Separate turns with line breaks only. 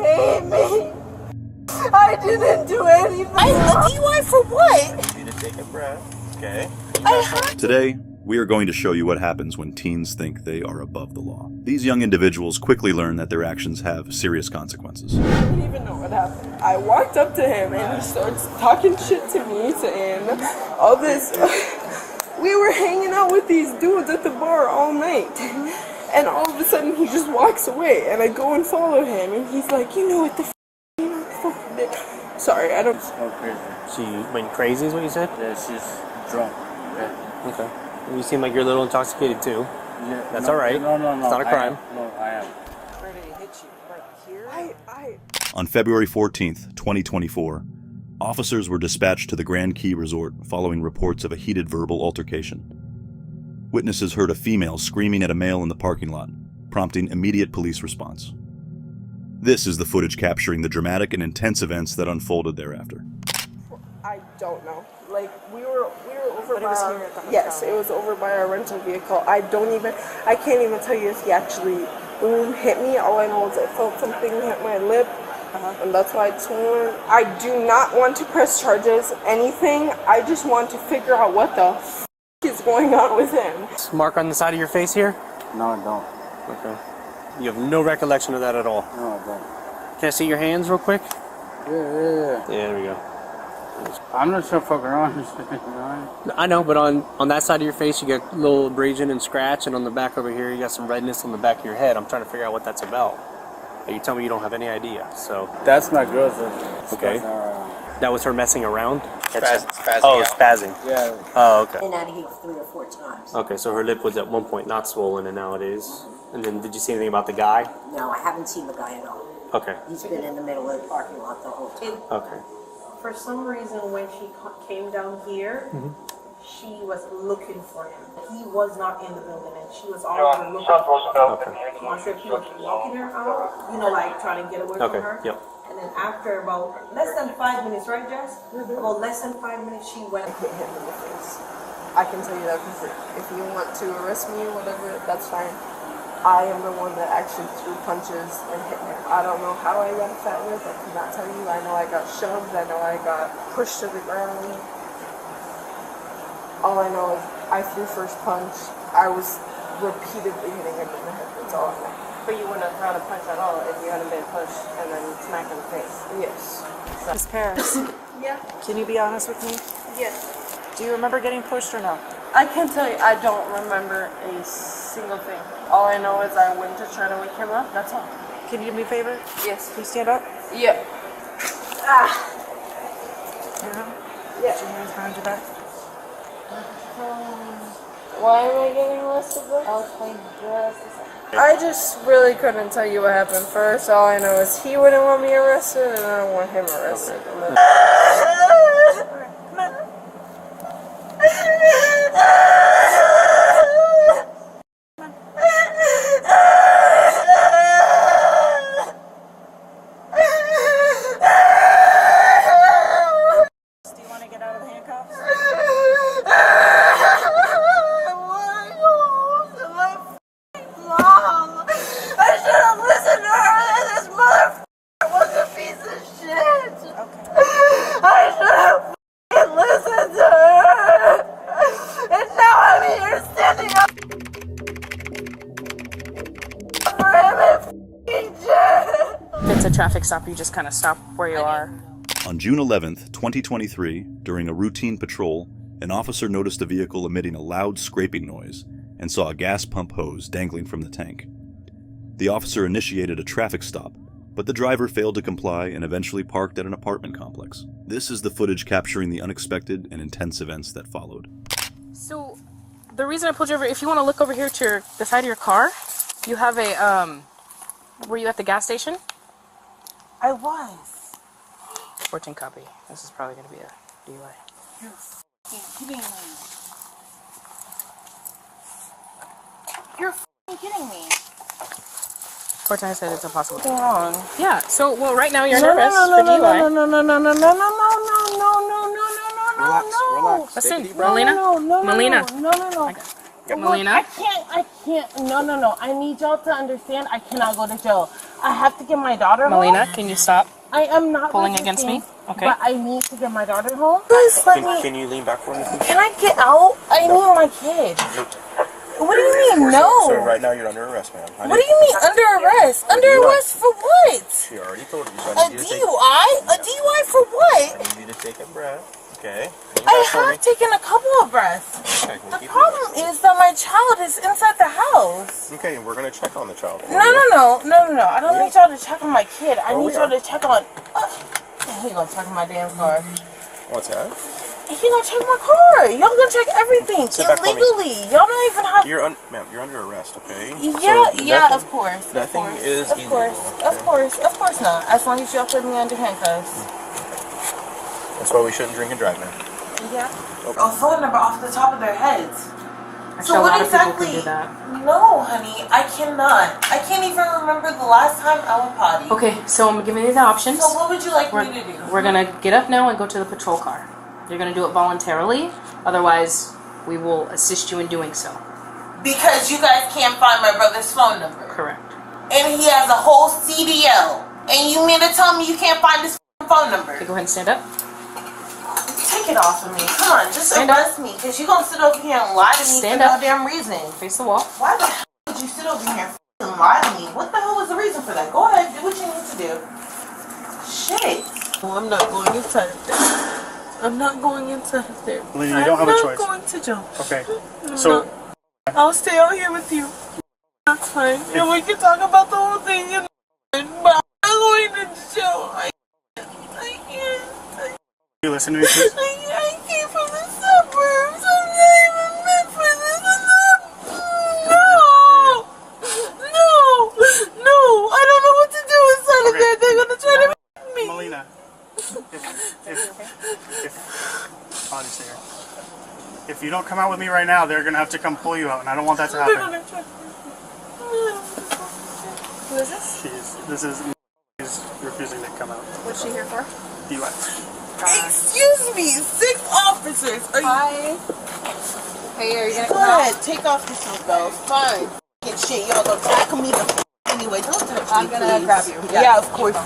hate me. I didn't do anything.
A DUI for what?
You need to take a breath, okay?
Today, we are going to show you what happens when teens think they are above the law. These young individuals quickly learn that their actions have serious consequences.
I don't even know what happened. I walked up to him and he starts talking shit to me, saying all this. We were hanging out with these dudes at the bar all night. And all of a sudden he just walks away and I go and follow him and he's like, you know what the you know what the fuck did. Sorry, I don't.
Oh, crazy.
She went crazy is what you said?
Yeah, she's drunk. Yeah.
Okay. You seem like you're a little intoxicated too.
Yeah,
That's
no,
alright.
No.
It's not a crime.
I am.
Where did he hit you? Like here?
On February 14th, 2024, officers were dispatched to the Grand Key Resort following reports of a heated verbal altercation. Witnesses heard a female screaming at a male in the parking lot, prompting immediate police response. This is the footage capturing the dramatic and intense events that unfolded thereafter.
I don't know. Like we were over
But
by
it was
our,
here at the hotel.
yes, it was over by our rental vehicle. I can't even tell you if he actually hit me. All I know is I felt something hit my lip, and that's why I torn. I do not want to press charges, anything. I just want to figure out what the f is going on with him.
Mark on the side of your face here?
No, I don't.
Okay. You have no recollection of that at all?
No, I don't.
Can I see your hands real quick?
Yeah.
Yeah, there we go.
I'm not sure fucking around.
I know, but on that side of your face you get a little abrasion and scratch, and on the back over here you got some redness on the back of your head. I'm trying to figure out what that's about. And you tell me you don't have any idea, so...
That's my girl's.
Okay. That was her messing around?
Spazzing
Oh,
out.
spazzing.
Yeah.
Oh, okay.
Been out of here 3 or 4 times.
Okay, so her lip was at one point not swollen, and now it is. And then did you see anything about the guy?
No, I haven't seen the guy at all.
Okay.
He's been in the middle of the parking lot the whole time.
Okay.
For some reason, when she came down here, she was looking for him. He was not in the building, and she was already looking for him.
Okay.
I'm not sure if he was walking her out, like trying to get away from her.
Yep.
And then after about less than 5 minutes, right, Jess? About less than 5 minutes, she went.
I hit him in the face. I can tell you that for free. If you want to arrest me or whatever, that's fine. I am the one that actually threw punches and hit him. I don't know how I got a fat lip. I cannot tell you. I know I got shoved. I know I got pushed to the ground. All I know is I threw first punch. I was repeatedly hitting him in the head. That's all I know.
But you wouldn't have thrown a punch at all if you hadn't been pushed and then smacked in the face.
Yes.
Miss Paris,
Yeah.
can you be honest with me?
Yes.
Do you remember getting pushed or no?
I can tell you, I don't remember a single thing. All I know is I went to try to wake him up. That's all.
Can you do me a favor?
Yes.
Can you stand up?
Yeah. Ah.
Put your hands behind your back.
Why am I getting arrested though? I'll explain just a second. I just really couldn't tell you what happened first. All I know is he wouldn't want me arrested and I don't want him arrested.
Do you want to get out of the handcuffs?
I should have listened to her. This motherfucker was a piece of shit.
Okay.
I should have listened to her. And now I'm here standing up for him in jail.
If it's a traffic stop, you just kind of stop where you are.
On June 11th, 2023, during a routine patrol, an officer noticed a vehicle emitting a loud scraping noise and saw a gas pump hose dangling from the tank. The officer initiated a traffic stop, but the driver failed to comply and eventually parked at an apartment complex. This is the footage capturing the unexpected and intense events that followed.
So, the reason I pulled you over, if you want to look over here to the side of your car, you have a, were you at the gas station?
I was.
14 copy. This is probably going to be a DUI.
You're f***ing kidding me. You're f***ing kidding me.
14, I said it's impossible.
What's going on?
Yeah, so, well, right now you're nervous for DUI.
Relax.
Listen,
Take a deep breath.
Melina. Melina.
No.
Okay. Melina?
I can't. No. I need y'all to understand. I cannot go to jail. I have to get my daughter home.
Melina, can you stop
I am not
pulling
resisting,
against me? Okay.
But I need to get my daughter home. Please let me.
Can you lean back for me, please?
Can I get out? I need my kid. What do you mean, no?
So right now you're under arrest, ma'am.
What do you mean under arrest? Under arrest for what?
She already told you.
A DUI? A DUI for what?
I need you to take a breath. Okay.
I have taken a couple of breaths.
Okay,
The problem is that my child is inside the house.
Okay, we're gonna check on the child.
No. I don't need y'all to check on my kid. I need y'all to check on. He gonna check on my damn car.
What's that?
He gonna check my car. Y'all gonna check everything
Sit back for me.
illegally. Y'all don't even have.
Ma'am, you're under arrest, okay?
Yeah, of course.
Nothing is
Of course not. As long as y'all put me under handcuffs.
That's why we shouldn't drink and drive, ma'am.
Yeah. A phone number off the top of their heads.
Actually, a lot of people can do that.
No, honey, I cannot. I can't even remember the last time I went potty.
Okay, so I'm giving you the options.
So what would you like me to do?
We're gonna get up now and go to the patrol car. You're gonna do it voluntarily, otherwise we will assist you in doing so.
Because you guys can't find my brother's phone number.
Correct.
And he has a whole CDL. And you mean to tell me you can't find his phone number?
Okay, go ahead and stand up.
Take it off of me. Come on, just arrest me. Because you're going to sit over here and lie to me for no damn reason.
Face the wall.
Why the hell would you sit over here and lie to me? What the hell was the reason for that? Go ahead, do what you need to do. Shit. Oh, I'm not going inside of there. I'm not going inside of there.
Melina, you don't have a choice.
I'm not going to jail.
Okay. So
I'll stay out here with you. That's fine. And we can talk about the whole thing. But I'm going to jail. I can't.
you listen to me, please.
I came from the suburbs. I'm not even meant for this. No. I don't know what to do inside of there. They're gonna try to me.
Melina, if honestly, if you don't come out with me right now, they're gonna have to come pull you out, and I don't want that to happen.
Who is this?
She's refusing to come out.
What's she here for?
DUI.
Excuse me, 6 officers.
Hi. Hey, are you gonna
Go
come
ahead, take off your seatbelt. Fine. Get shit, y'all gonna tackle me anyway. Don't touch me,
I'm gonna
please.
grab you.
Yeah, of course.